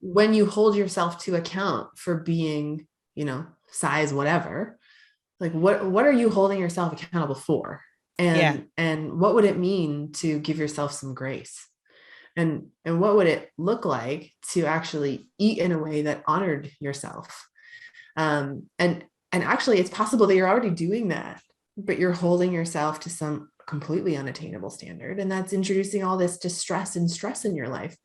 when you hold yourself to account for being, size whatever, like what are you holding yourself accountable for? Yeah. And what would it mean to give yourself some grace? And what would it look like to actually eat in a way that honored yourself? And actually, it's possible that you're already doing that, but you're holding yourself to some completely unattainable standard, and that's introducing all this distress and stress in your life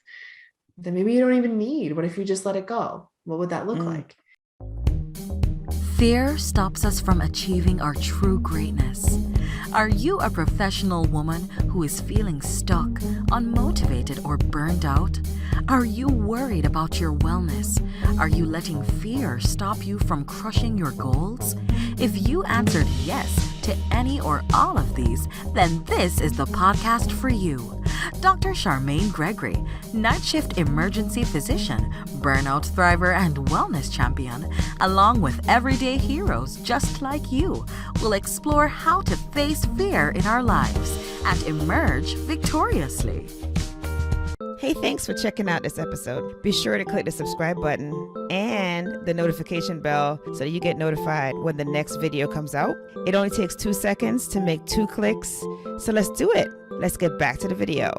that maybe you don't even need. What if you just let it go? What would that look Mm. like? Fear stops us from achieving our true greatness. Are you a professional woman who is feeling stuck, unmotivated, or burned out? Are you worried about your wellness? Are you letting fear stop you from crushing your goals? If you answered yes to any or all of these, then this is the podcast for you. Dr. Charmaine Gregory, night shift emergency physician, burnout thriver, and wellness champion, along with everyday heroes just like you, will explore how to face fear in our lives and emerge victoriously. Hey, thanks for checking out this episode. Be sure to click the subscribe button and the notification bell so that you get notified when the next video comes out. It only takes 2 seconds to make 2 clicks. So let's do it. Let's get back to the video.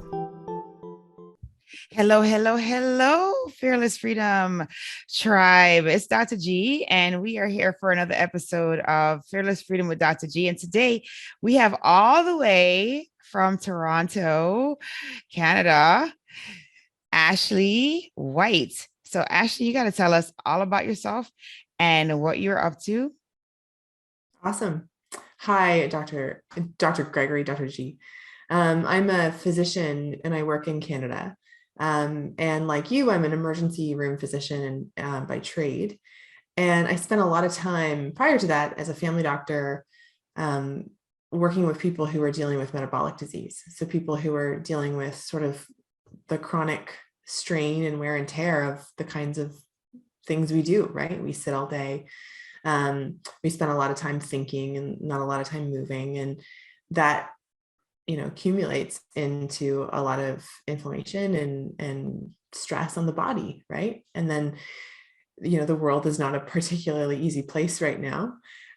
Hello, hello, hello, Fearless Freedom Tribe. It's Dr. G, and we are here for another episode of Fearless Freedom with Dr. G. And today we have all the way from Toronto, Canada, Ashley White. So, Ashley, you got to tell us all about yourself and what you're up to. Awesome. Hi, Dr. Gregory, Dr. G. I'm a physician and I work in Canada. And like you, I'm an emergency room physician by trade. And I spent a lot of time prior to that as a family doctor, working with people who are dealing with metabolic disease. So people who are dealing with sort of the chronic strain and wear and tear of the kinds of things we do, right? We sit all day. We spend a lot of time thinking and not a lot of time moving. And that accumulates into a lot of inflammation and stress on the body, right? And then, the world is not a particularly easy place right now.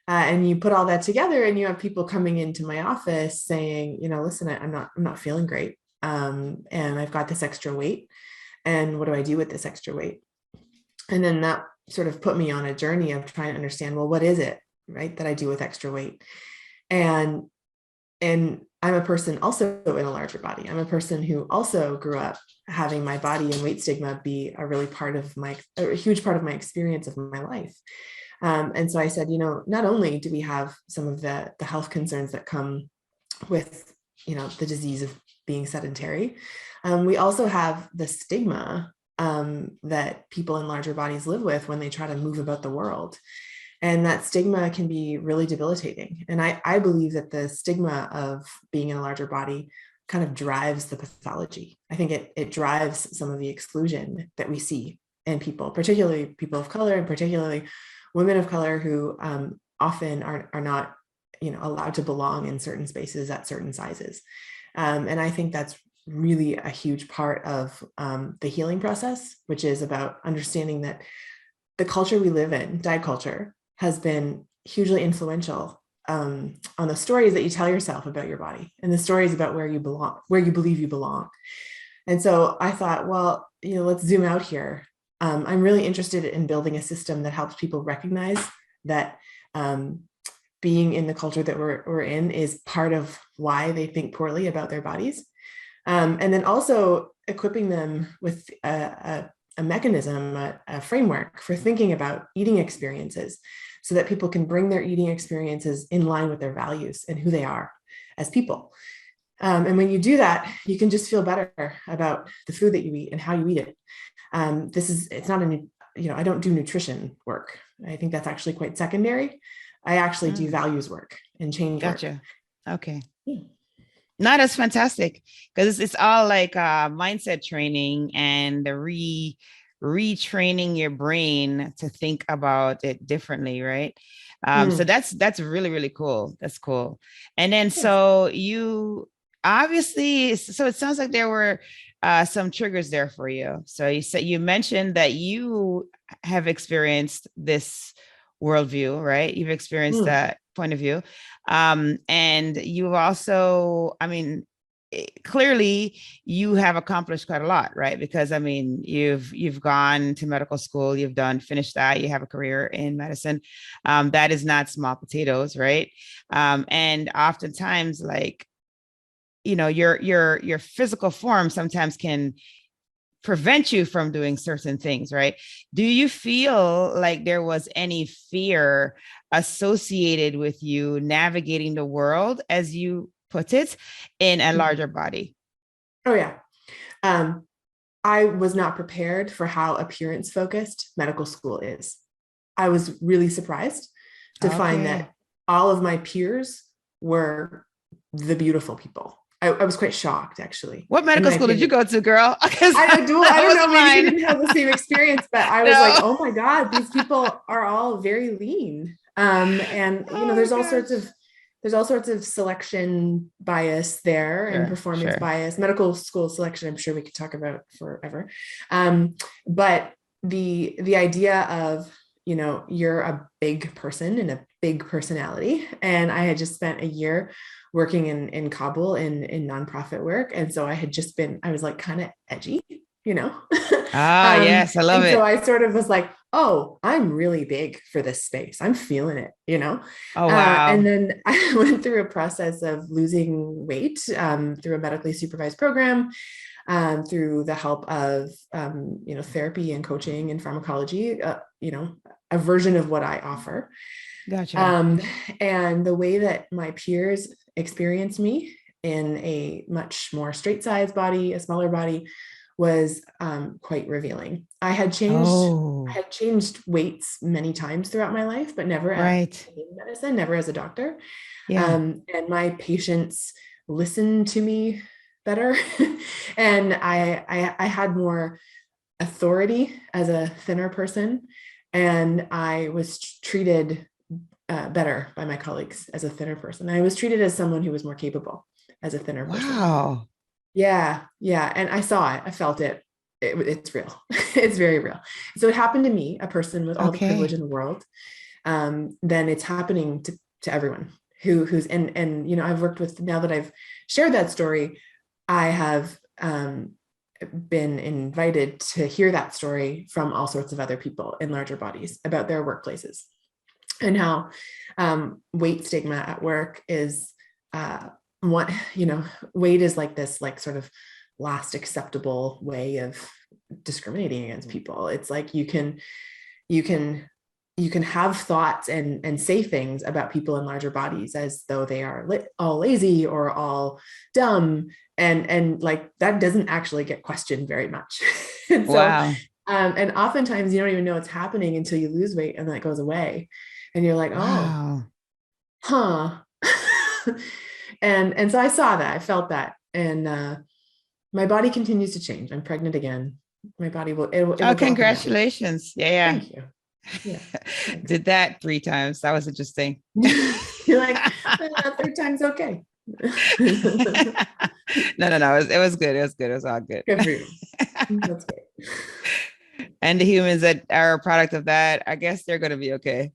And you put all that together and you have people coming into my office saying, listen, I'm not feeling great. And I've got this extra weight. And what do I do with this extra weight? And then that sort of put me on a journey of trying to understand, well, what is it, right, that I do with extra weight? And I'm a person also in a larger body. I'm a person who also grew up having my body and weight stigma be a huge part of my experience of my life. And so I said, not only do we have some of the health concerns that come with, the disease of being sedentary, we also have the stigma that people in larger bodies live with when they try to move about the world. And that stigma can be really debilitating. And I believe that the stigma of being in a larger body kind of drives the pathology. I think it drives some of the exclusion that we see in people, particularly people of color, and particularly women of color who often are not, allowed to belong in certain spaces at certain sizes. And I think that's really a huge part of the healing process, which is about understanding that the culture we live in, diet culture, has been hugely influential on the stories that you tell yourself about your body and the stories about where you belong, where you believe you belong. And so I thought, well, let's zoom out here. I'm really interested in building a system that helps people recognize that being in the culture that we're in is part of why they think poorly about their bodies. And then also equipping them with a mechanism, a framework for thinking about eating experiences so that people can bring their eating experiences in line with their values and who they are as people. And when you do that, you can just feel better about the food that you eat and how you eat it. It's not I don't do nutrition work. I think that's actually quite secondary. I actually do values work and change work. Gotcha. Okay. Yeah. No, that's fantastic because it's all like mindset training and the retraining your brain to think about it differently, right? So that's really, really cool. That's cool. And then so you obviously, so it sounds like there were some triggers there for you. So you mentioned that you have experienced this worldview, right? You've experienced Mm. that point of view. And you've also, I mean, clearly you have accomplished quite a lot, right? Because I mean, you've gone to medical school, finished that, you have a career in medicine. That is not small potatoes, right? And oftentimes, like, you know, your physical form sometimes can prevent you from doing certain things, right? Do you feel like there was any fear associated with you navigating the world, as you put it, in a larger body? Oh yeah. Um, I was not prepared for how appearance focused medical school is. I was really surprised to find Okay. that all of my peers were the beautiful people. I was quite shocked, actually, What in medical my school did you opinion. go to, girl? Because I don't that know. wasn't Maybe you mine. didn't have the same experience, but I was like, No. oh my God, these people are all very lean. And you know, Oh gosh. there's all sorts of selection bias there and Sure, performance sure. bias, medical school selection. I'm sure we could talk about forever. But the idea of, you know, you're a big person and a big personality. And I had just spent a year working in Kabul in nonprofit work. And so I was like kind of edgy, you know? Ah, yes, I love And so it. I sort of was like, oh, I'm really big for this space. I'm feeling it, you know? Oh And wow. then I went through a process of losing weight through a medically supervised program, through the help of, you know, therapy and coaching and pharmacology, you know, a version of what I offer. Gotcha. Um, and the way that my peers experienced me in a much more straight sized body, a smaller body, was quite revealing. I Oh, had changed weights many times throughout my life, but never right. in medicine, never as a doctor. Yeah. And my patients listened to me better, and I had more authority as a thinner person, and I was treated better by my colleagues as a thinner person. I was treated as someone who was more capable as a thinner person. Wow. Yeah, yeah. And I saw it, I felt it. It's real. It's very real. So it happened to me, a person with all the privilege Okay. in the world. Then it's happening to everyone who's and you know, I've worked with, now that I've shared that story, I have been invited to hear that story from all sorts of other people in larger bodies about their workplaces, and how weight stigma at work is what, you know, weight is like this, like sort of last acceptable way of discriminating against people. It's like you can you can have thoughts and say things about people in larger bodies as though they are all lazy or all dumb, and like that doesn't actually get questioned very much. And so Wow. and oftentimes you don't even know it's happening until you lose weight and then it goes away, and you're like, oh, Wow. huh. And so I saw that, I felt that, and my body continues to change. I'm pregnant again. My body it Oh, will go up and down. congratulations. Yeah, Thank you. Yeah, yeah. thanks. Did that 3 times. That was interesting. You're like, third time's okay. Good No, no, no. It was good. It was good. It was all good. for you. That's great. And the humans that are a product of that, I guess they're going to be okay.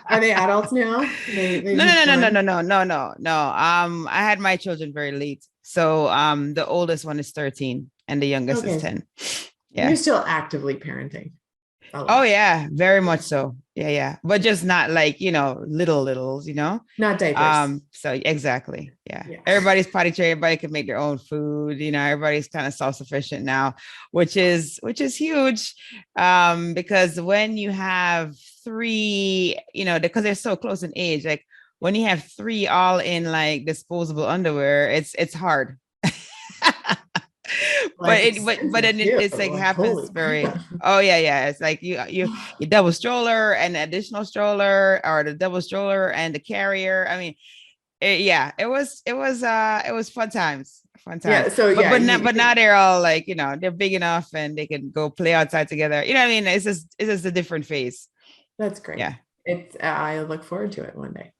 Are they adults now? They've No, moved no, no, no, on. no, no, no, no, no. I had my children very late. So the oldest one is 13 and the youngest is Okay, 10. you're Yeah. still actively parenting a Oh lot. yeah, very much so. Yeah, yeah. But just not like, littles, Not diapers. So exactly. Yeah. Yeah. Everybody's potty trained, everybody can make their own food, everybody's kind of self-sufficient now, which is huge. Because when you have three, because they're so close in age, like when you have three all in like disposable underwear, it's hard. Well, but it's it but expensive then too. it's like Like, happens holy very. crap. Oh yeah, yeah, it's like you double stroller and additional stroller, or the double stroller and the carrier. I mean, it was fun times. Yeah. So but yeah, but now but now they're all like, they're big enough and they can go play outside together, you know what I mean? It's just a different phase. that's great. Yeah. I look forward to it one day.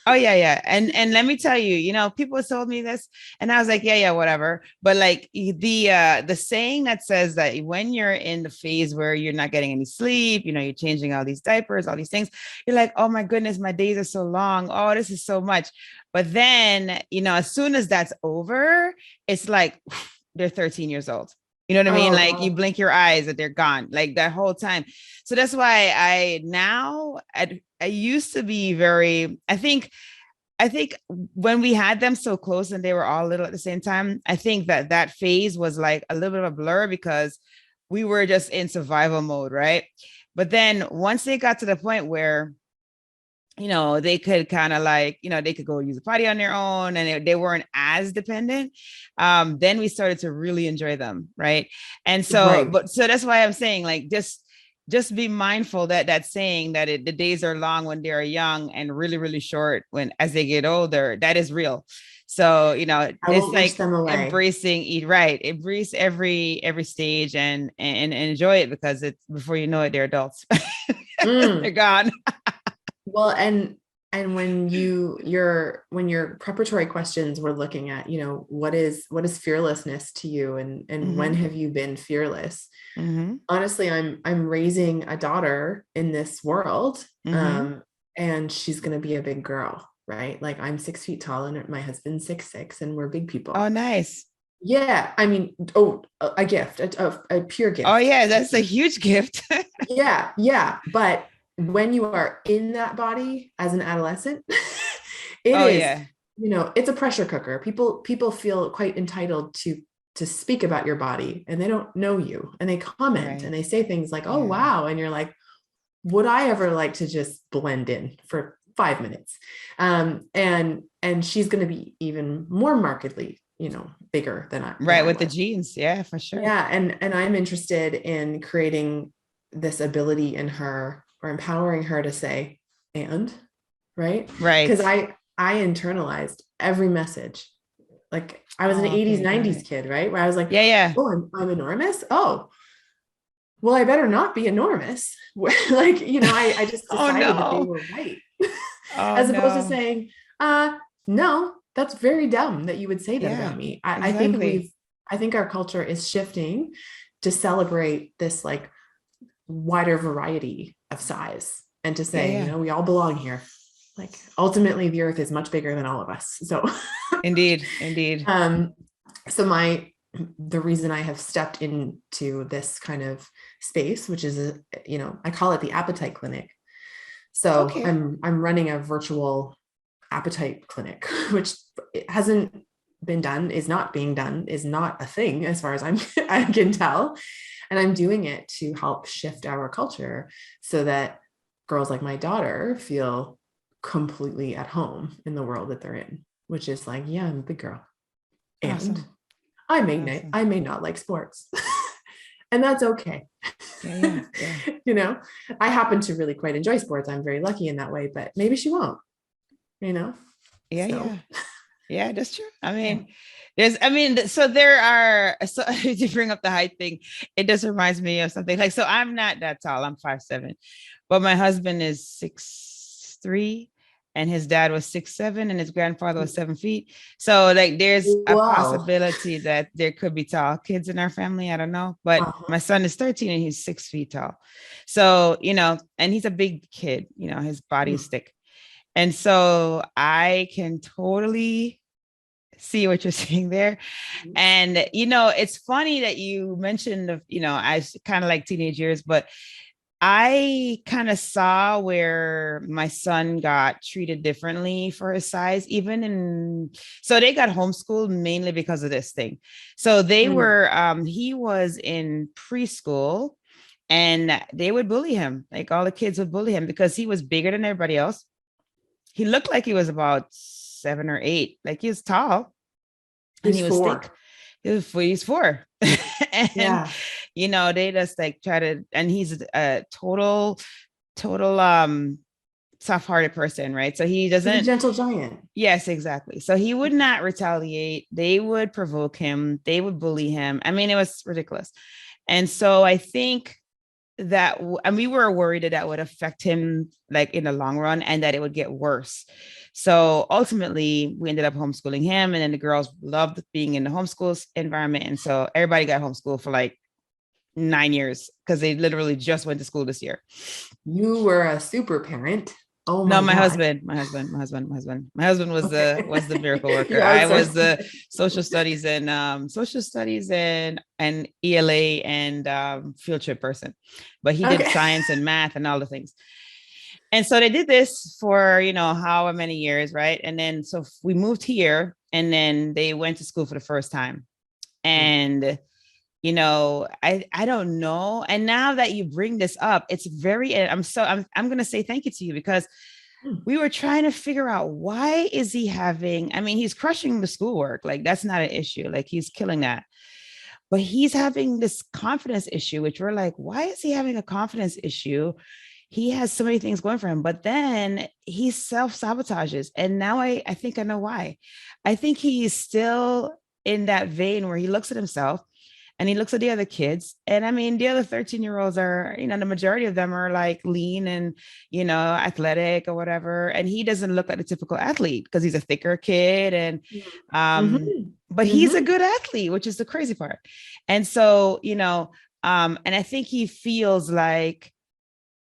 Oh yeah, yeah. And let me tell you, people told me this and I was like, yeah, yeah, whatever. But like the saying that says that when you're in the phase where you're not getting any sleep, you're changing all these diapers, all these things, you're like, oh my goodness, my days are so long. Oh, this is so much. But then, as soon as that's over, it's like they're 13 years old. You know what I mean? Oh Like you God. blink your eyes and they're gone, like that whole time. So that's why I used to be very, I think when we had them so close and they were all little at the same time, I think that phase was like a little bit of a blur because we were just in survival mode, right? But then once they got to the point where they could kind of like, they could go use a potty on their own and they weren't as dependent. Then we started to really enjoy them. Right. And so, Right. so that's why I'm saying like, just be mindful that saying that the days are long when they are young and really, really short when, as they get older, that is real. So, I it's won't wish like them away. embracing, eat right, embrace every stage and enjoy it because it's before you know it, they're adults. They're Mm. gone. Well, and when your preparatory questions were looking at, what is fearlessness to you, and when Mm-hmm. have you been fearless? Mm-hmm. Honestly, I'm raising a daughter in this world, Mm-hmm. and she's gonna be a big girl, right? Like I'm 6 feet tall and my husband's 6'6", and we're big Oh, people. nice. Yeah, I mean, oh, a gift, a pure Oh, gift. yeah, that's a huge gift. Yeah, yeah. But when you are in that body as an adolescent, it Oh, is, yeah. it's a pressure cooker. People feel quite entitled to speak about your body, and they don't know you, and they comment and Right. they say things like, "Oh, Yeah. wow." And you're like, "Would I ever like to just blend in for 5 minutes?" And she's going to be even more markedly, bigger than Right. I With the was. genes. Yeah, for sure. Yeah, and I'm interested in creating this ability in her, or empowering her to say, and, right? Because Right. I internalized every message. Like I was an Oh, 80s, okay. Got 90s it. kid, right? Where I was like, Yeah. Yeah. oh, I'm enormous. Oh, well, I better not be enormous. Like, I just Oh, decided that they no. were right. Oh, As opposed to no. saying, no, that's very dumb that you would say that about Yeah, me. exactly. I think our culture is shifting to celebrate this like wider variety of size, and to Yeah. say, Yeah. we all belong here. Like ultimately the earth is much bigger than all of us. So Indeed. Indeed. um so the reason I have stepped into this kind of space, which is I call it the appetite clinic. So Okay. I'm running a virtual appetite clinic, which hasn't been done, is not being done, is not a thing as far as I can tell. And I'm doing it to help shift our culture so that girls like my daughter feel completely at home in the world that they're in, which is like, yeah, I'm a big girl. And Awesome. I Awesome. may not like sports. And that's okay. Yeah. Yeah. Yeah. you know, I happen to really quite enjoy sports. I'm very lucky in that way, but maybe she won't, you know? Yeah. So, Yeah. Yeah, that's true. I yeah. mean, so there are, so to bring up the height thing, it just reminds me of something like, so I'm not that tall, I'm 5'7", but my husband is 6'3", and his dad was 6'7", and his grandfather was 7 feet. So like, there's a Wow. possibility that there could be tall kids in our family. I don't know, but Uh-huh. my son is 13 and he's 6 feet tall. So, and he's a big kid, his body is Mm. thick. And so I can totally see what you're saying there. And it's funny that you mentioned I kind of like teenage years, but I kind of saw where my son got treated differently for his size, even in, so they got homeschooled mainly because of this thing. So Mm. he was in preschool and they would bully him. Like all the kids would bully him because he was bigger than everybody else. He looked like he was about 7 or 8, like he was tall and He's he was thick. four. He's 4. And Yeah. they just like try to, and he's a total soft-hearted person, right? So he He's a doesn't, gentle giant. yes, exactly. So he would not retaliate. They would provoke him, they would bully him. I mean, it was ridiculous. And so I think and we were worried that would affect him like in the long run and that it would get worse. So ultimately we ended up homeschooling him, and then the girls loved being in the homeschool environment. And so everybody got homeschooled for like 9 years because they literally just went to school this year. You were a super parent. Oh No, my my God. husband was Okay. the miracle worker. You I was outsourced the it. social studies and ELA and field trip person, but he did Okay. science and math and all the things. And so they did this for, however many years, right? And then so we moved here, and then they went to school for the first time. And I don't know. And now that you bring this up, it's I'm going to say thank you to you, because we were trying to figure out, why is he having, I mean, he's crushing the schoolwork. Like, that's not an issue. Like, he's killing that. But he's having this confidence issue, which we're like, why is he having a confidence issue? He has so many things going for him, but then he self-sabotages. And now I think I know why. I think he's still in that vein where he looks at himself and he looks at the other kids. And I mean, the other 13-year-olds are, the majority of them are like lean and, athletic or whatever. And he doesn't look like a typical athlete because he's a thicker kid. And, but he's a good athlete, which is the crazy part. And so, and I think he feels like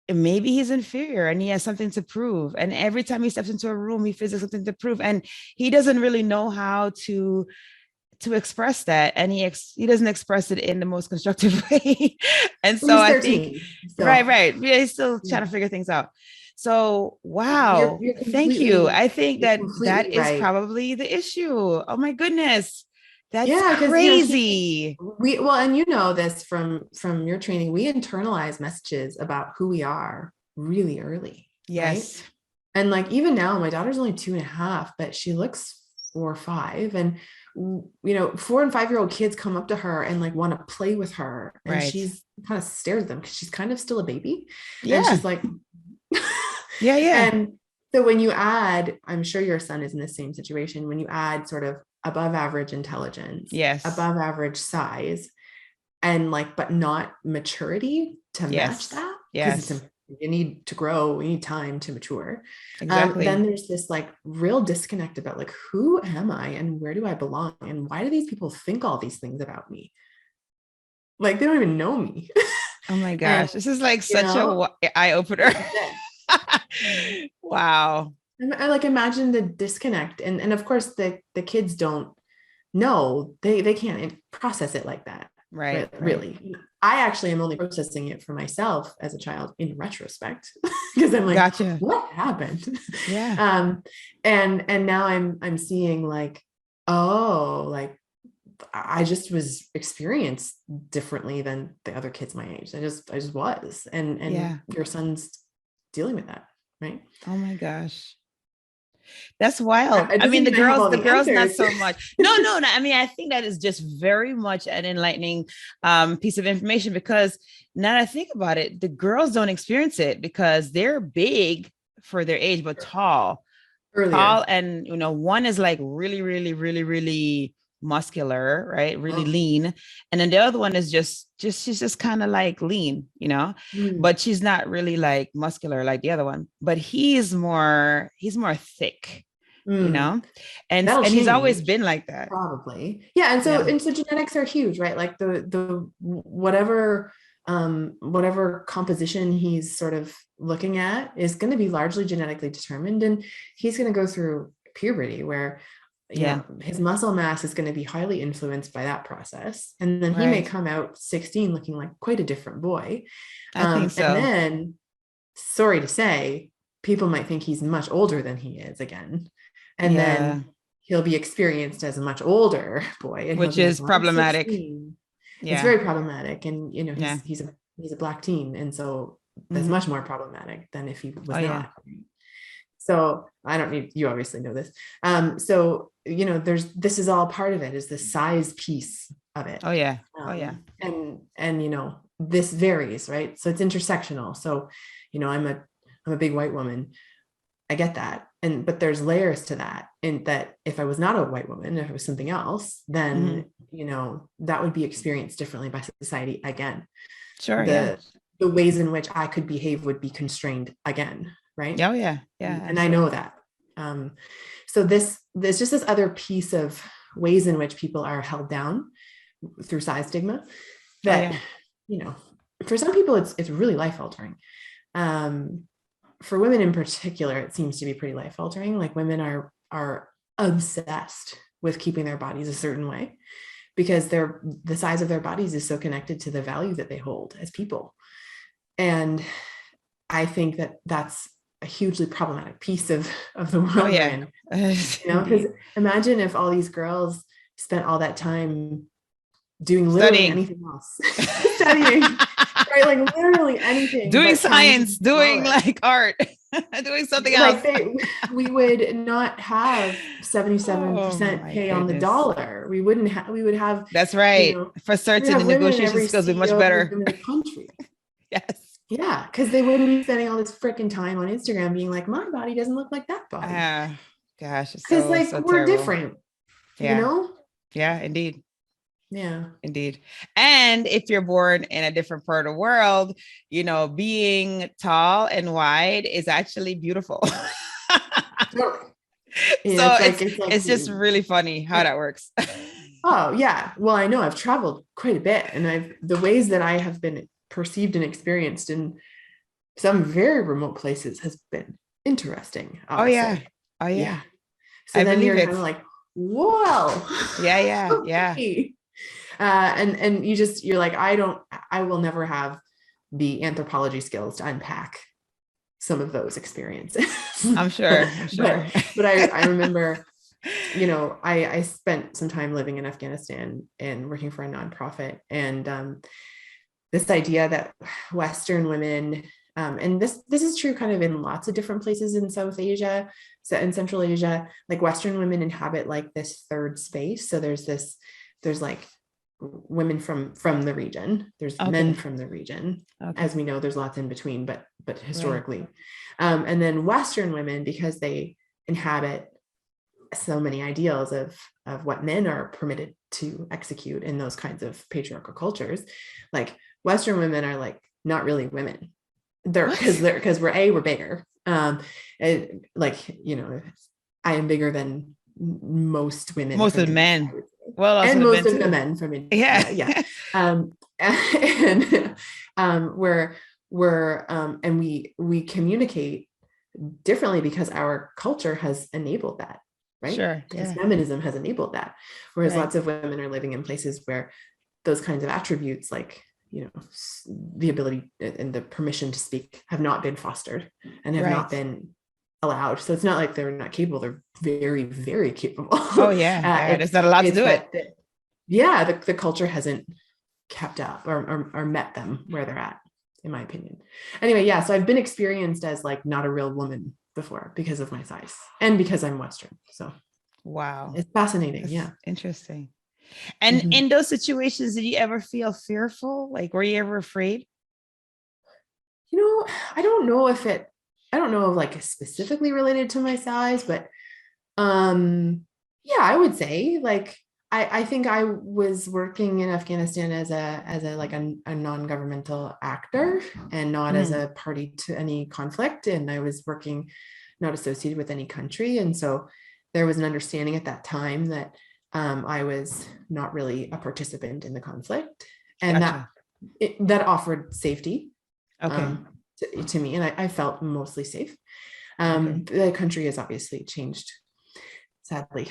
maybe he's inferior and he has something to prove. And every time he steps into a room, he feels something to prove. And he doesn't really know how to express that, and he doesn't express it in the most constructive way. And so I think right, yeah, he's still trying to figure things out. So wow, You're thank you. I think that is right. probably the issue. Oh my goodness, that's and crazy. this from your training, we internalize messages about who we are really early. Yes. Right? And like, even now, my daughter's only 2.5, but she looks 4 or 5. And 4 and 5-year-old kids come up to her and like want to play with her, and she's kind of stares at them because she's kind of still a baby. And she's like, yeah. And so when you add, I'm sure your son is in the same situation, when you add sort of above average intelligence, above average size, and like, but not maturity to match that, because you need to grow, you need time to mature. Exactly. Then there's this like real disconnect about like, who am I and where do I belong? And why do these people think all these things about me? Like, they don't even know me. Oh my gosh. This is like such a eye opener. Wow. I like imagine the disconnect. And of course the kids don't know, they can't process it like that. Right. Really. I actually am only processing it for myself as a child in retrospect, because I'm like, what happened? Yeah. And now I'm seeing like, oh, like I just was experienced differently than the other kids my age. I just was. And your son's dealing with that, right? Oh my gosh. That's wild. I mean, the girls not so much. No. I mean, I think that is just very much an enlightening piece of information, because now that I think about it, the girls don't experience it because they're big for their age, but tall. And, one is like really, really, really, really muscular, right? Really lean. And then the other one is she's just kind of like lean, but she's not really like muscular like the other one, but he's more thick, and he's always been like that. Probably. Yeah. And so genetics are huge, right? Like the whatever composition he's sort of looking at is going to be largely genetically determined. And he's going to go through puberty where his muscle mass is going to be highly influenced by that process. And then he may come out 16 looking like quite a different boy. I think so. And then, sorry to say, people might think he's much older than he is again. And then he'll be experienced as a much older boy. And which is problematic. It's very problematic. And, he's a Black teen. And so that's much more problematic than if he was not. So I don't need, you obviously know this. So, this is all part of it, is the size piece of it. And, this varies, right? So it's intersectional. So, I'm a big white woman. I get that. But there's layers to that, in that if I was not a white woman, if it was something else, then, that would be experienced differently by society again. Sure. the ways in which I could behave would be constrained again, right? Oh yeah, yeah, And I know absolutely. that. So there's just this other piece of ways in which people are held down through size stigma Oh that, yeah. you know, for some people it's really life altering. Um, for women in particular, it seems to be pretty life altering. Like women are obsessed with keeping their bodies a certain way because the size of their bodies is so connected to the value that they hold as people. And I think that that's a hugely problematic piece of the Oh world we're yeah. in, because Indeed. imagine if all these girls spent all that time doing literally Studying. anything else, studying, right? Like literally anything Doing but trying to be science, doing smaller. like art, doing something else. Like we would not have Oh 77% my pay on the goodness. dollar. We wouldn't have, we would have, That's you right. know, For we would certain, the have women in negotiation every skills would be much CEO better. position in the country. Yes. Yeah, because they wouldn't be spending all this freaking time on Instagram being like, my body doesn't look like that body. Ah, gosh, it's Because so like so we're terrible. different, you Yeah. know? Yeah, indeed. Yeah. Indeed. And if you're born in a different part of the world, being tall and wide is actually beautiful. Totally. Yeah, So it's like it's it's like it's just really funny how that works. oh yeah. Well, I know I've traveled quite a bit, and the ways that I have been perceived and experienced in some very remote places has been interesting, Oh I'll yeah. say. Oh Yeah. yeah. So I then believe you're kind it. of like, whoa. Yeah, yeah, yeah. Okay. And you're like, I will never have the anthropology skills to unpack some of those experiences. I'm but sure. I'm but sure. but I remember, I spent some time living in Afghanistan and working for a nonprofit, and this idea that Western women, and this is true kind of in lots of different places in South Asia, so in Central Asia, like Western women inhabit like this third space. So there's like women from the region, there's men Okay. from the region. Okay. As we know, there's lots in between, but Right. historically, and then Western women, because they inhabit so many ideals of what men are permitted to execute in those kinds of patriarchal cultures, like Western women are like not really women. They're What? because we're bigger. Like, I am bigger than most women Most from of the India, I men. would say, Well, also and the most men of the too. men from Yeah. India. Yeah. And and we communicate differently because our culture has enabled that, right? Sure. Because Yeah. feminism has enabled that. Whereas Right. lots of women are living in places where those kinds of attributes, like, the ability and the permission to speak, have not been fostered and have not Right. been allowed. So it's not like they're not capable, they're very, very capable. Oh yeah. Yeah. it's There's not a lot to it's do it. that, yeah, the culture hasn't kept up or met them where they're at, in my opinion. Anyway, yeah, so I've been experienced as like not a real woman before because of my size and because I'm Western. So Wow. it's fascinating. That's Yeah. interesting. And Mhm. in those situations, did you ever feel fearful? Like, were you ever afraid? You know, I don't know if I don't know if like specifically related to my size, but yeah, I would say like I think I was working in Afghanistan as a like a non-governmental actor and not as Mhm. a party to any conflict. And I was working not associated with any country. And so there was an understanding at that time that I was not really a participant in the conflict, and Gotcha. that offered safety, Okay. um, to me, and I felt mostly safe. Okay. The country has obviously changed, sadly,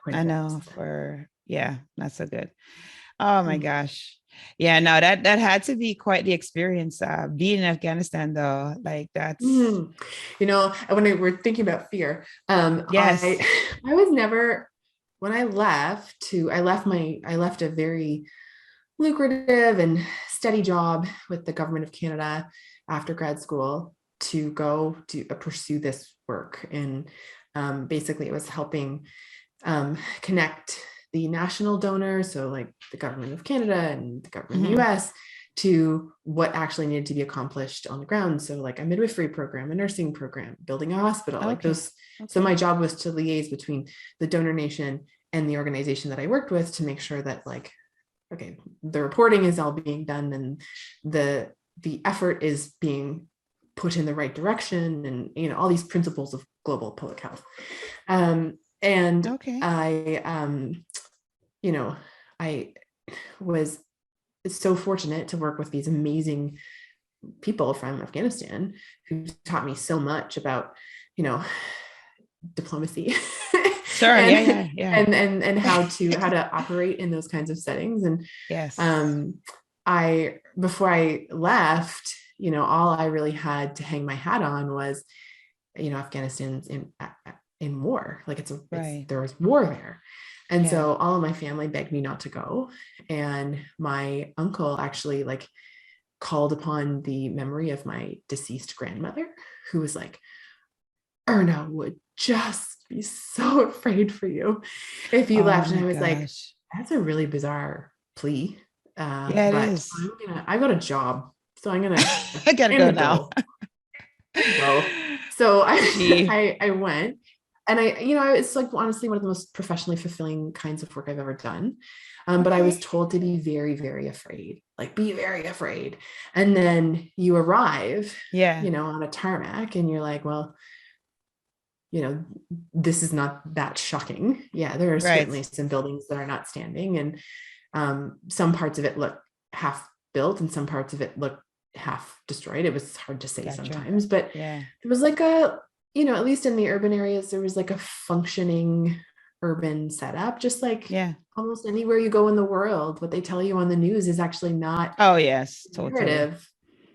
quite a I bit know since then. yeah, not so good. Oh my Mm. gosh. Yeah, no, that had to be quite the experience. Being in Afghanistan though, like that's Mm. When we're thinking about fear, I yes. I was never, when I left a very lucrative and steady job with the government of Canada after grad school to go to pursue this work. And basically, it was helping connect the national donors, so like the government of Canada and the government of the Mhm. US, to what actually needed to be accomplished on the ground. So like a midwifery program, a nursing program, building a hospital, like Okay. those. So Okay. my job was to liaise between the donor nation and the organization that I worked with to make sure that, like, okay, the reporting is all being done, and the the effort is being put in the right direction, and all these principles of global public health. And Okay. I was so fortunate to work with these amazing people from Afghanistan who taught me so much about, diplomacy Sure. and, and how to operate in those kinds of settings. And Yes. before I left, all I really had to hang my hat on was, Afghanistan's in war. Like there was war there. And so all of my family begged me not to go. And my uncle actually called upon the memory of my deceased grandmother, who was like, Erna would just be so afraid for you if you left. And I was like, that's a really bizarre plea. Yeah, it but is. I've got a job, so I'm gonna I gotta go now. Go. So I went, and it's honestly one of the most professionally fulfilling kinds of work I've ever done. But I was told to be very, very afraid, be very afraid. And then you arrive, on a tarmac, and you're like, well, this is not that shocking. Yeah, there are certainly some buildings that are not standing, and some parts of it look half built and some parts of it look half destroyed. It was hard to say sometimes, but there was at least in the urban areas, there was a functioning urban setup, just almost anywhere you go in the world. What they tell you on the news is actually not narrative.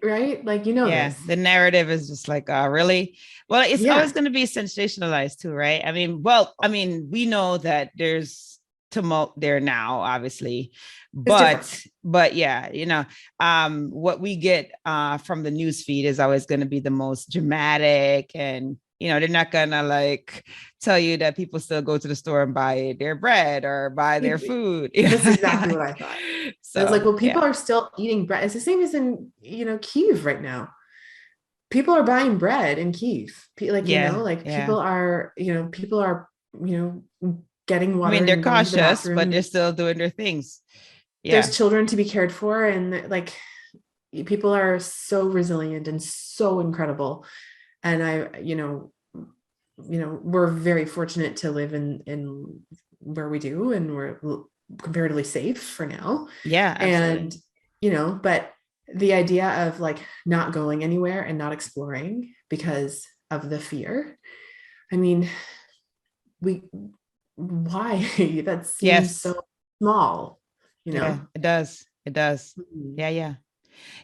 Right? this. The narrative is just really, well, it's always going to be sensationalized too, right? I mean, we know that there's tumult there now, obviously, but what we get from the news feed is always going to be the most dramatic, and they're not gonna tell you that people still go to the store and buy their bread or buy their food. That's exactly what I thought. So I was like, well, people are still eating bread. It's the same as in, Kyiv right now. People are buying bread in Kyiv. People are, getting water. I mean, they're cautious, but they're still doing their things. There's children to be cared for, and people are so resilient and so incredible. And we're very fortunate to live in where we do, and we're comparatively safe for now. Yeah. Absolutely. And, but the idea of not going anywhere and not exploring because of the fear. I mean, why? That seems so small, Yeah, it does. Mm-hmm.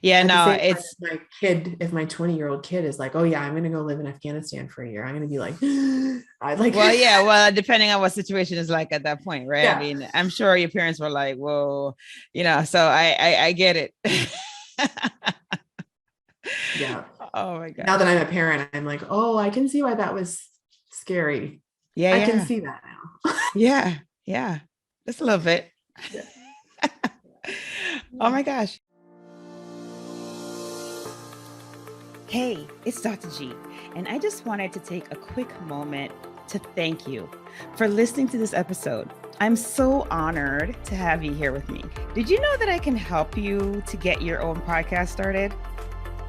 Yeah, At no, it's my kid. If my 20-year-old kid is like, oh yeah, I'm going to go live in Afghanistan for a year, I'm going to be like, well, depending on what situation is like at that point, right? Yeah. I mean, I'm sure your parents were like, whoa, so I get it. Yeah. Oh my God. Now that I'm a parent, I'm like, oh, I can see why that was scary. Yeah. I can see that now. Yeah. Just a little bit. Yeah. Oh my gosh. Hey, it's Dr. G, and I just wanted to take a quick moment to thank you for listening to this episode. I'm so honored to have you here with me. Did you know that I can help you to get your own podcast started?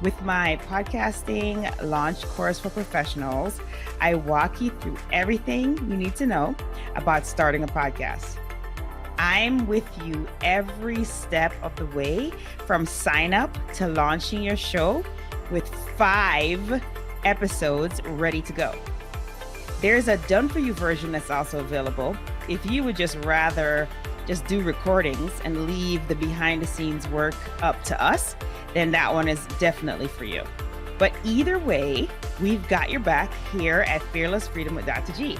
With my podcasting launch course for professionals, I walk you through everything you need to know about starting a podcast. I'm with you every step of the way, from sign up to launching your show, with 5 episodes ready to go. There's a done for you version that's also available. If you would just rather just do recordings and leave the behind the scenes work up to us, then that one is definitely for you. But either way, we've got your back here at Fearless Freedom with Dr. G.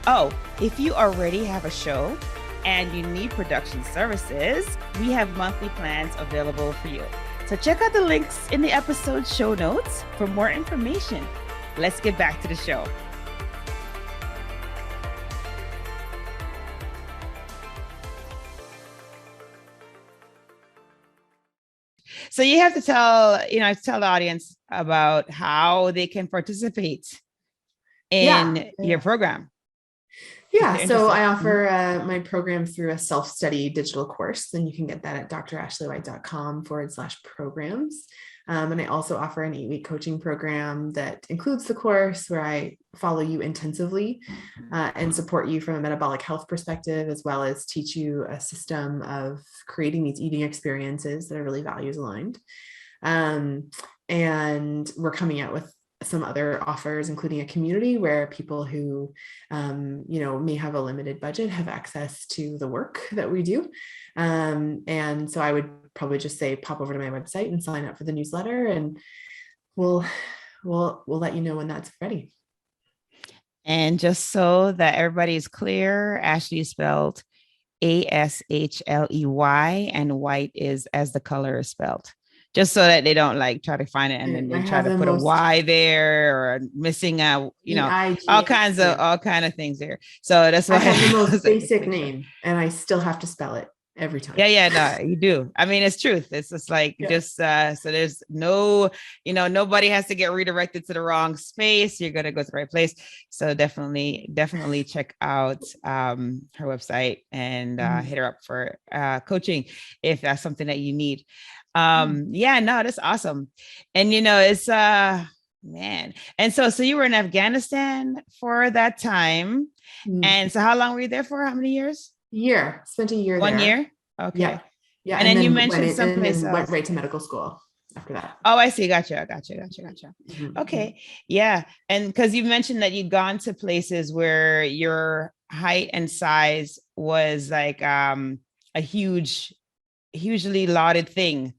Oh, if you already have a show and you need production services, we have monthly plans available for you. So check out the links in the episode show notes for more information. Let's get back to the show. So you have to tell the audience about how they can participate in your program. Yeah, so I offer my program through a self-study digital course, and you can get that at drashleyWhite.com/programs. And I also offer an 8-week coaching program that includes the course where I follow you intensively and support you from a metabolic health perspective, as well as teach you a system of creating these eating experiences that are really values aligned. And we're coming out with some other offers, including a community where people who, may have a limited budget have access to the work that we do. And so I would probably just say, pop over to my website and sign up for the newsletter, and we'll let you know when that's ready. And just so that everybody is clear, Ashley is spelled Ashley, and white is as the color is spelled. Just so that they don't like try to find it and then they try to put a Y there or missing out, all kinds of things there. So that's why I have the most basic name and I still have to spell it every time. Yeah, no, you do. I mean, it's truth. It's just like, so there's no, nobody has to get redirected to the wrong space. You're going to go to the right place. So definitely check out her website and hit her up for coaching if that's something that you need. Yeah, no, that's awesome. And, it's, man. And so you were in Afghanistan for that time. And so how long were you there for? How many years? Spent a year there. 1 year? Okay. Yeah. And then you mentioned someplace else. Went right to medical school after that. Oh, I see. Gotcha. Mm-hmm. Okay. Yeah. And because you mentioned that you'd gone to places where your height and size was like a hugely lauded thing.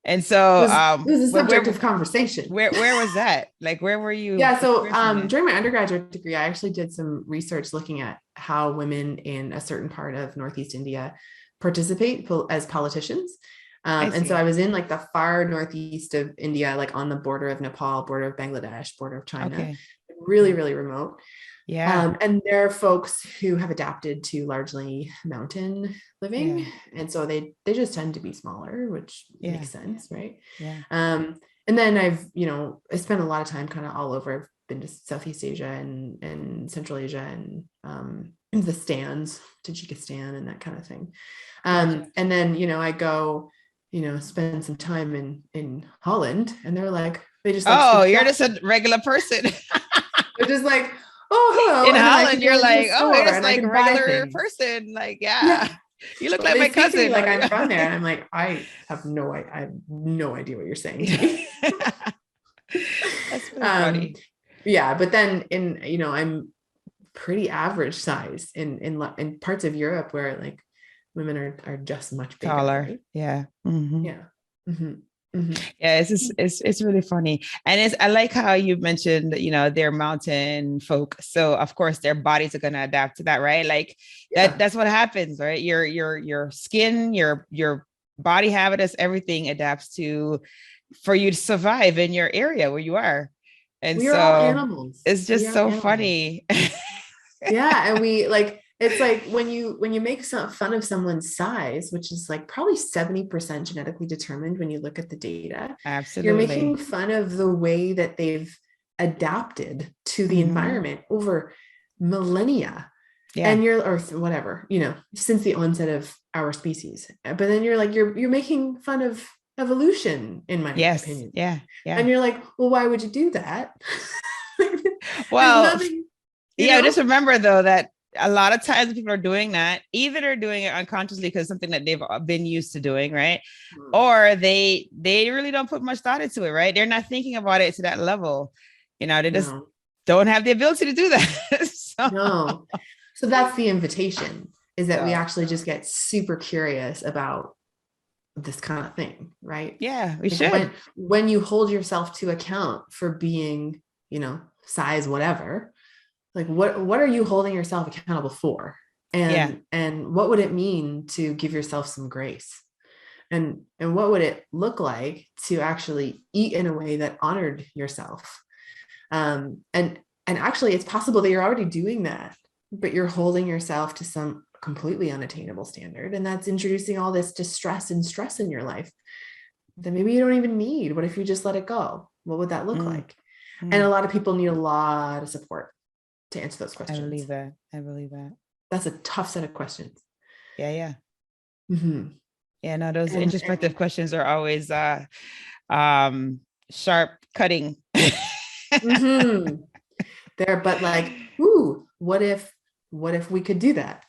And so it was a subject of conversation. Where was that? Like, where were you? Yeah. So during my undergraduate degree, I actually did some research looking at how women in a certain part of Northeast India participate as politicians. And so I was in like the far northeast of India, like on the border of Nepal, border of Bangladesh, border of China, really, really remote. Yeah. And there are folks who have adapted to largely mountain living. Yeah. And so they just tend to be smaller, which makes sense. Right. Yeah. And then I've, I spent a lot of time kind of all over. I've been to Southeast Asia and Central Asia and the stands, Tajikistan and that kind of thing. And then, I go, spend some time in Holland, and they're like, they just like, you're just a regular person. They're just like, oh, hello. In Holland, you're like, you're just like a regular person. Like, yeah. You look like my cousin. Like I'm from there. And I'm like, I have no idea what you're saying to me. That's pretty funny. Yeah. But then I'm pretty average size in parts of Europe where like women are just much bigger, taller. Right? Yeah. Mm-hmm. Yeah. Mm-hmm. Mm-hmm. Yeah, it's really funny. And I like how you mentioned, they're mountain folk. So of course their bodies are going to adapt to that, right? Like that's what happens, right? Your skin, your body habitus, everything adapts for you to survive in your area where you are. And we are all animals. It's just so funny. Yeah. And we like, it's like when you make fun of someone's size, which is like probably 70% genetically determined when you look at the data. Absolutely. You're making fun of the way that they've adapted to the environment over millennia. Yeah. And or whatever, since the onset of our species. But then you're like, you're making fun of evolution, in my opinion. Yeah. And you're like, well, why would you do that? Well, just remember though that a lot of times people are doing that, either they're doing it unconsciously because something that they've been used to doing, right? Or they really don't put much thought into it, right? They're not thinking about it to that level. They just don't have the ability to do that. No. So that's the invitation, is that we actually just get super curious about this kind of thing, right? Yeah, we should. When you hold yourself to account for being, size whatever, like what are you holding yourself accountable for? And what would it mean to give yourself some grace? And what would it look like to actually eat in a way that honored yourself? And actually it's possible that you're already doing that, but you're holding yourself to some completely unattainable standard. And that's introducing all this distress and stress in your life that maybe you don't even need. What if you just let it go? What would that look like? And a lot of people need a lot of support to answer those questions. I believe that. That's a tough set of questions. Yeah. Mm-hmm. Yeah, no, those introspective questions are always sharp cutting. Mm-hmm. There, but like, ooh, what if we could do that?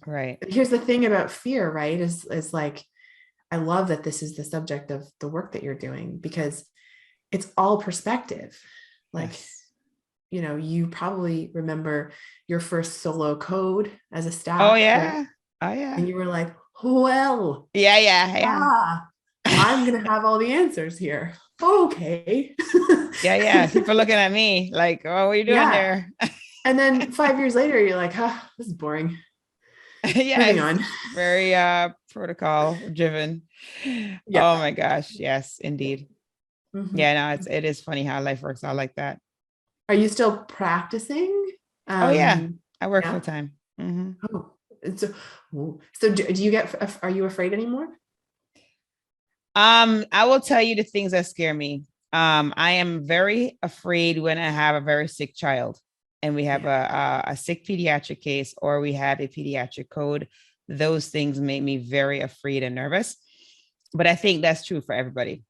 Right. Here's the thing about fear, right? Is like, I love that this is the subject of the work that you're doing, because it's all perspective. Like, Yes. you probably remember your first solo code as a Oh staff, right? yeah. Oh yeah. And you were like, well, Yeah, yeah, yeah. I'm gonna have all the answers here. Okay. Yeah, yeah. People looking at me like, oh, what are you doing Yeah. there? And then 5 years later, you're like, this is boring. Moving Yes, on. very protocol driven. Yeah. Oh my gosh. Yes, indeed. Mhm. Yeah, no, it is funny how life works out like that. Are you still practicing? Oh yeah. I work full Yeah. time. Hmm. Oh, and so do you are you afraid anymore? I will tell you the things that scare me. I am very afraid when I have a very sick child and we have Yeah. a sick pediatric case or we have a pediatric code. Those things make me very afraid and nervous. But I think that's true for everybody,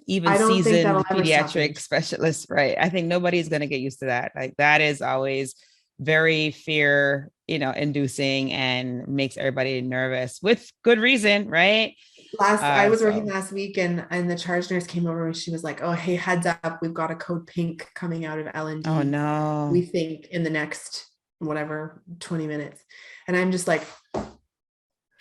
even I don't think that'll seasoned ever stop you. pediatric specialists, right? I think nobody's going to get used to that. Like that is always very fear, inducing and makes everybody nervous with good reason, right? I was working So, last week, and the charge nurse came over and she was like, "Oh, hey, heads up, we've got a code pink coming out of oh L&D. We no. think in the next whatever 20 minutes." And I'm just like,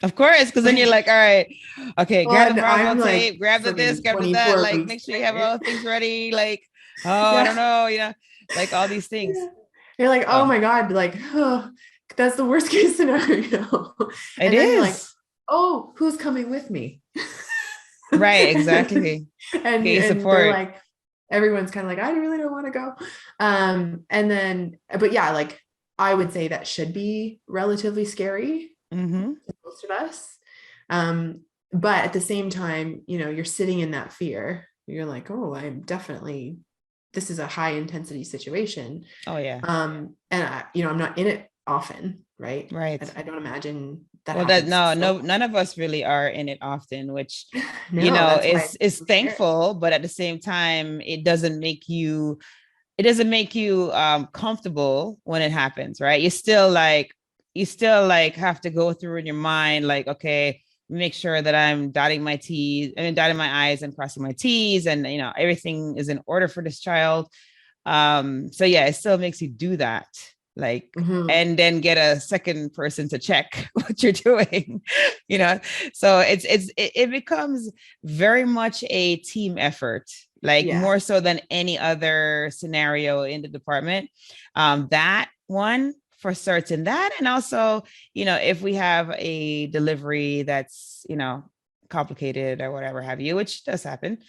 Of course, because then you're like, all right, okay, grab the and Bravo I'm like tape, grab the this, friggin' grab the that, 24 like weeks make sure you have pregnant. all the things ready. Like, oh, I don't Yeah. know, like all these things. Yeah. You're like, oh So my God, like, oh, that's the worst case scenario. it And then you're like, is. oh, who's coming with me? Right, and, exactly. Get your and they're support. like, everyone's kind of like, I really don't want to go. And then, but yeah, like I would say that should be relatively scary Mm-hmm. to most of us. But at the same time, you're sitting in that fear. You're like, oh, this is a high intensity situation. Oh yeah. And I'm not in it often, right? Right. I don't imagine that Well, that happens no, so no, none of us really are in it often, which no, that's why is I'm scared. thankful, but at the same time, it doesn't make you comfortable when it happens, right? You still like have to go through in your mind, like, okay, make sure that I'm dotting my T's, I mean dotting my I's and crossing my T's, and everything is in order for this child. So yeah, it still makes you do that, like, Mhm. and then get a second person to check what you're doing, you know. So it becomes very much a team effort, like Yeah. more so than any other scenario in the department. That one for certain, that, and also, if we have a delivery that's, complicated or whatever have you, which does happen.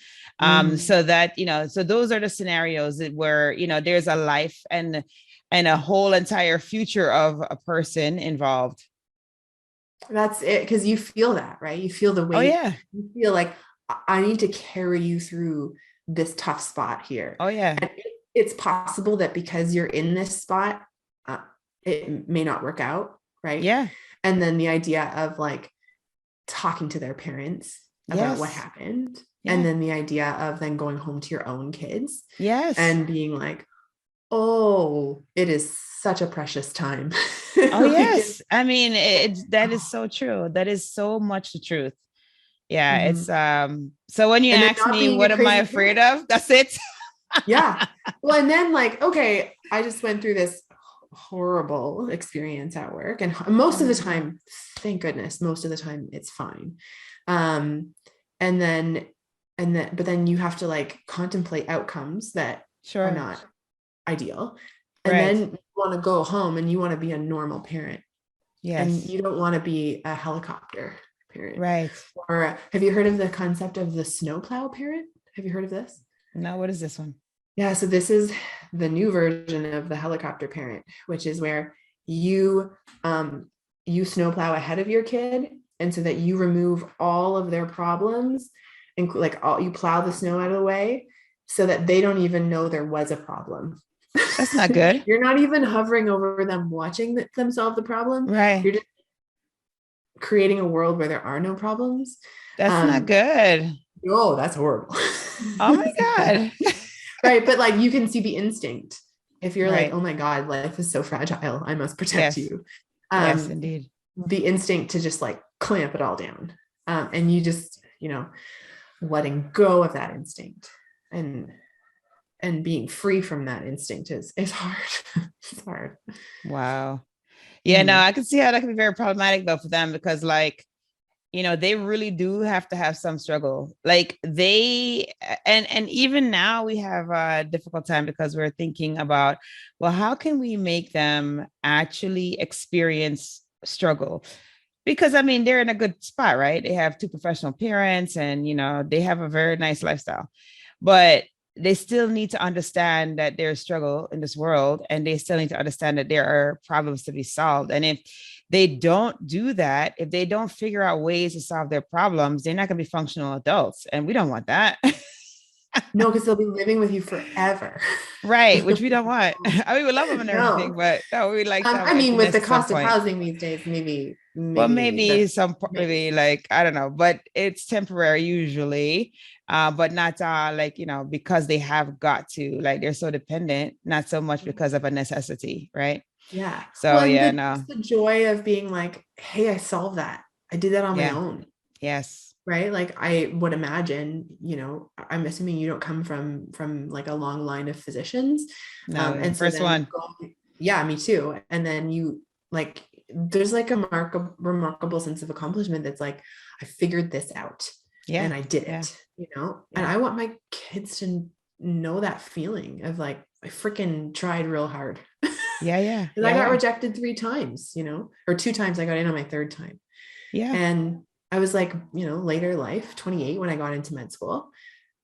Mhm. So that, so those are the scenarios where, there's a life and a whole entire future of a person involved. That's it, because you feel that, right? You feel the Oh weight. yeah. You feel like I need to carry you through this tough spot here. Oh yeah. And it's possible that because you're in this spot, uh, it may not work out, right? Yeah. And then the idea of like talking to their parents about what Yes. happened, and Yeah. then the idea of then going home to your own kids Yes. and being like, oh, it is such a precious time. Oh Like yes. I mean, that is so true. That is so much the truth. Yeah, it's Mhm. so when you And then ask not me being a what am I crazy afraid parent. of, that's it. Yeah. Well, and then like, okay, I just went through this horrible experience at work, and most of the Mm, time, thank goodness, most of the time it's fine. Um, and then, but then you have to like contemplate outcomes that are sure. not ideal. And then Right. you want to go home and you want to be a normal parent, and Yes. you don't want to be a helicopter parent. Right. Or have you heard of the concept of the snowplow parent? Have you heard of this? Now, what is this one? Yeah, so this is the new version of the helicopter parent, which is where you you snowplow ahead of your kid, and so that you remove all of their problems, and like you plow the snow out of the way so that they don't even know there was a problem. That's not good. You're not even hovering over them watching them solve the problem. Right. You're just creating a world where there are no problems. That's not Um, good. Oh, that's horrible. Oh my God. Right. But like you can see the instinct. If you're like, Right. oh my God, life is so fragile, I must protect Yes. you. Yes, Um, indeed. the instinct to just like clamp it all down. And you just, letting go of that instinct and being free from that instinct is hard. It's hard. Wow. Yeah, no, Mhm. I can see how that can be very problematic though for them because like, they really do have to have some struggle. Like and even now we have a difficult time because we're thinking about, well, how can we make them actually experience struggle? Because I mean, they're in a good spot, right? They have two professional parents and they have a very nice lifestyle. But they still need to understand that there's struggle in this world and they still need to understand that there are problems to be solved. And if they don't do that, if they don't figure out ways to solve their problems, they're not going to be functional adults. And we don't want that. No, because they'll be living with you forever. Right, which we don't want. I mean, we love them and everything, No. but no, we like to have I empty mean, with nest the at some cost of point. housing these days, Well, maybe maybe that's some maybe. maybe like I don't know, but it's temporary usually, but not like because they have got to like they're so dependent, not so much because of a necessity, right? Yeah. Well, So and yeah, just no, the joy of being like, hey, I solved that. I did that on my yeah, own. yes, Right. Like I would imagine, I'm assuming you don't come from like a long line of physicians. no, And so first then one, yeah, me too. And then you like there's like a remarkable sense of accomplishment that's like, I figured this out yeah, and I did yeah, it. And yeah, I want my kids to know that feeling of like, I freaking tried real hard. yeah, yeah, Because I yeah, got yeah, rejected 3 times, or 2 times. I got in on my third time. yeah, And I was like, later life, 28 when I got into med school.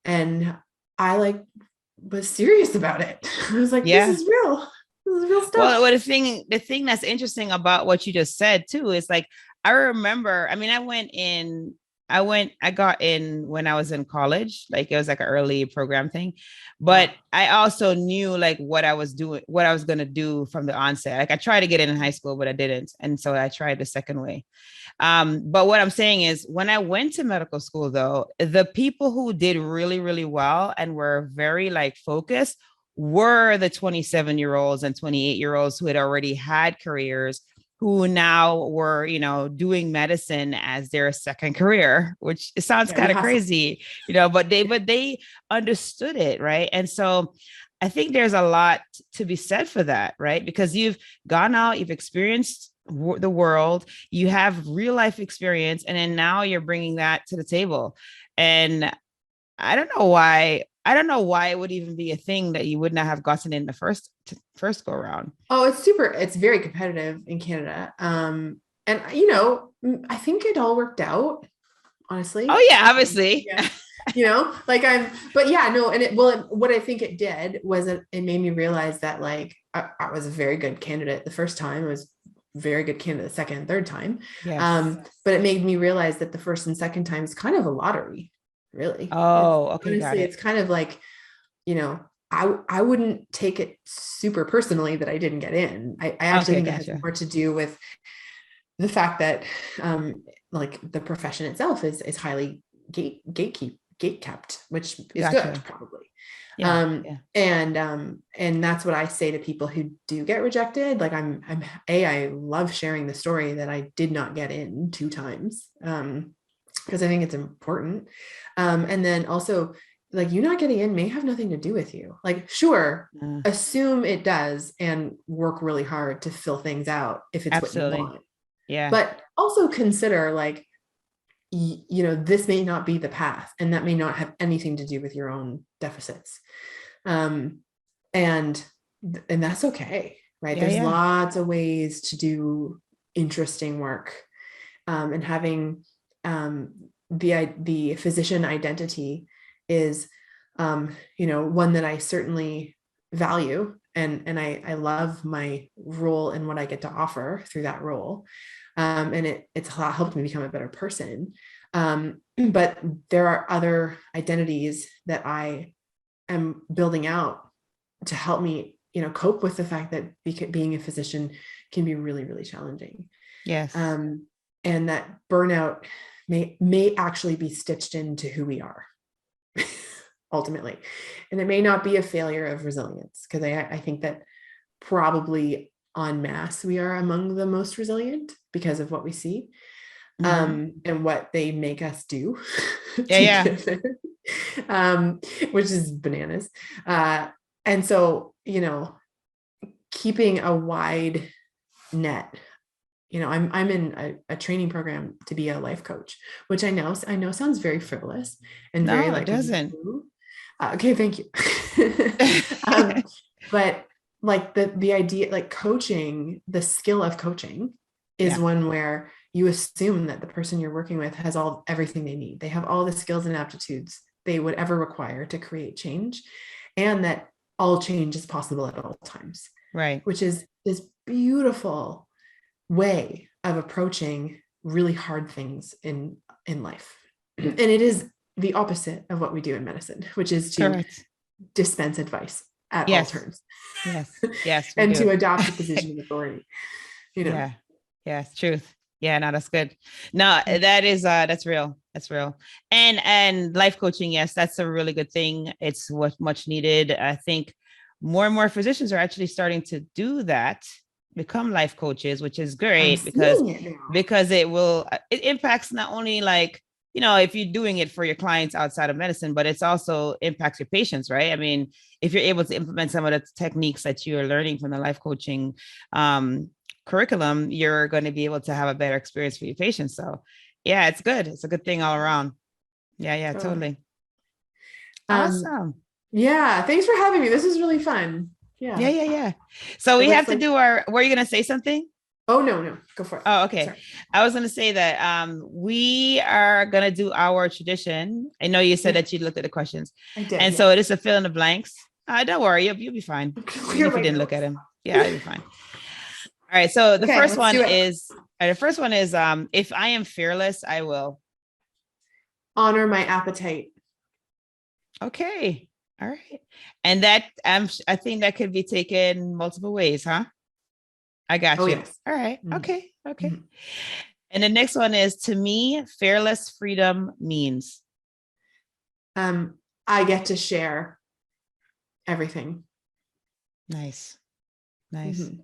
And I like was serious about it. I was like, this yeah. is real. This is real Well, stuff. the thing that's interesting about what you just said too is like I remember. I mean, I got in when I was in college. Like it was like an early program thing, but Yeah. I also knew like what I was doing, what I was gonna do from the onset. Like I tried to get in high school, but I didn't, and so I tried the second way. But what I'm saying is, when I went to medical school, though, the people who did really, really well and were very like focused were the 27-year-olds and 28-year-olds who had already had careers who now were, doing medicine as their second career, which it sounds Yeah, we kind of hustle. crazy, but they understood it, right? And so I think there's a lot to be said for that, right? Because you've gone out, you've experienced the world, you have real life experience, and then now you're bringing that to the table. And I don't know why. I don't know why it would even be a thing that you would not have gotten in the first go around. Oh, it's very competitive in Canada. And I think it all worked out, honestly. Oh yeah, obviously. Yeah. Like but yeah, no, and what I think it did was it made me realize that like I was a very good candidate the first time. I was a very good candidate the second and third time. Yes. But it made me realize that the first and second time is kind of a lottery, really. It's Oh, okay, got honestly, it. it's kind of like, you know, I wouldn't take it super personally that I didn't get in. I actually Okay, think it has gotcha. more to do with the fact that like the profession itself is highly gate kept, which is good Gotcha. probably. Yeah, yeah. And that's what I say to people who do get rejected. Like I love sharing the story that I did not get in 2 times, because I think it's important. And then also, like, you not getting in may have nothing to do with you. Like, sure, Uh, assume it does and work really hard to fill things out if it's what you absolutely. want. Yeah. But also consider like, this may not be the path, and that may not have anything to do with your own deficits. Um, and that's okay, right? Yeah, There's yeah. lots of ways to do interesting work. And having the physician identity is one that I certainly value, and I love my role and what I get to offer through that role. And it's helped me become a better person. But there are other identities that I am building out to help me, cope with the fact that being a physician can be really, really challenging. Yes. And that burnout may actually be stitched into who we are. ultimately. And it may not be a failure of resilience, because I think that probably en masse we are among the most resilient because of what we see, and what they make us do to get there, which is bananas. And so, keeping a wide net. I'm in a training program to be a life coach, which I know sounds very frivolous and No, very it like, doesn't. Okay, thank you. But like the idea, like coaching, the skill of coaching is one where you assume that the person you're working with has everything they need. They have all the skills and aptitudes they would ever require to create change, and that all change is possible at all times. Right. Which is this beautiful way of approaching really hard things in life. And it is the opposite of what we do in medicine, which is to dispense advice at all turns. Yes. And to adopt a position of authority. Yeah. Yes. Truth. Yeah. No, that's good. No, that's real. That's real. And life coaching. Yes. That's a really good thing. It's what much needed. I think more and more physicians are actually starting to do that, become life coaches, which is great because it impacts not only like, if you're doing it for your clients outside of medicine, but it's also impacts your patients, right? I mean, if you're able to implement some of the techniques that you are learning from the life coaching curriculum, you're going to be able to have a better experience for your patients. So yeah, it's good. It's a good thing all around. Yeah, totally. Awesome. Yeah. Thanks for having me. This is really fun. Yeah. So we have to do were you going to say something? Oh, no, go for it. Oh, okay. Sorry. I was going to say that we are going to do our tradition. I know you said that you looked at the questions. I did. And so it is a fill in the blanks. Don't worry. You'll be fine. If you didn't look at him. Yeah, you'll be fine. All right. So the first one is, if I am fearless, I will honor my appetite. Okay. All right. And that, I think that could be taken multiple ways, huh? I got you. Yes. All right. Okay. Mm-hmm. And the next one is, to me, fearless freedom means I get to share everything. Nice. Mm-hmm.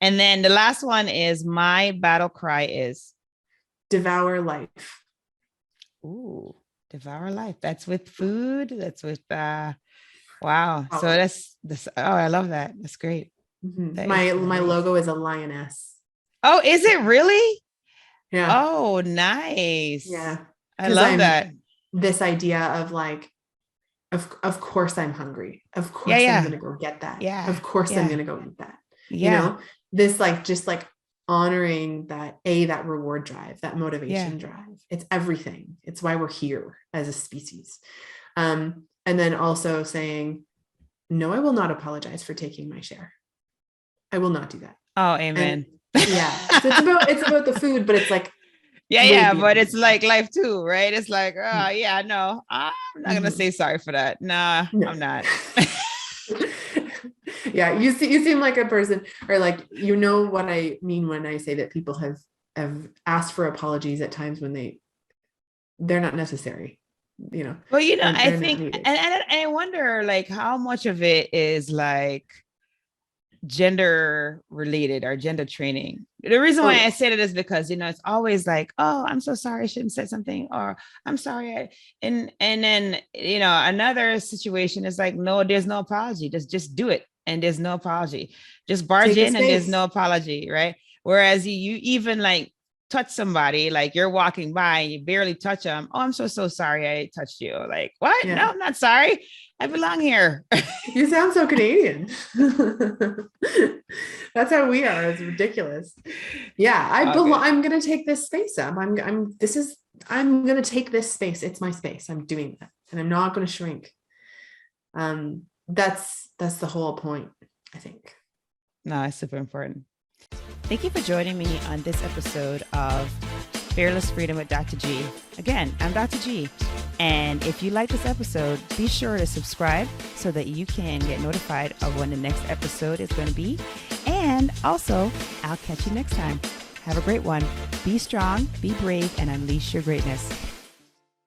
And then the last one is, my battle cry is devour life. Ooh, devour life. That's with food. That's with wow. So that's this. Oh, I love that. That's great. Mm-hmm. My logo is a lioness. Oh, is it really? Yeah. Oh, nice. Yeah. I love that. This idea of like, of course I'm hungry. Of course I'm gonna go get that. Yeah. Of course I'm gonna go eat that. Yeah. This like just like honoring that reward drive, that motivation drive. It's everything. It's why we're here as a species. And then also saying, no, I will not apologize for taking my share. I will not do that. Oh, amen. So it's about the food, but it's like, but it's like life too, right? It's like, no, I'm not gonna say sorry for that. Nah, no. I'm not. Yeah, you seem like a person, or like, what I mean when I say that people have asked for apologies at times when they're not necessary. Well, I think, and I wonder, like, how much of it is like gender related or gender training. The reason why I said it is because it's always like, oh, I'm so sorry, I shouldn't have said something, or I'm sorry, and then another situation is like, no, there's no apology, just do it, and there's no apology, just barge in and there's no apology, right? Whereas you even like touch somebody, like you're walking by and you barely touch them. Oh, I'm so sorry I touched you. Like, what? Yeah. No, I'm not sorry. I belong here. You sound so Canadian. That's how we are. It's ridiculous. Yeah, I belong. I'm going to take this space up. I'm going to take this space. It's my space. I'm doing that, and I'm not going to shrink. That's the whole point, I think. No, it's super important. Thank you for joining me on this episode of Fearless Freedom with Dr. G. Again, I'm Dr. G. And if you like this episode, be sure to subscribe so that you can get notified of when the next episode is going to be. And also, I'll catch you next time. Have a great one. Be strong, be brave, and unleash your greatness.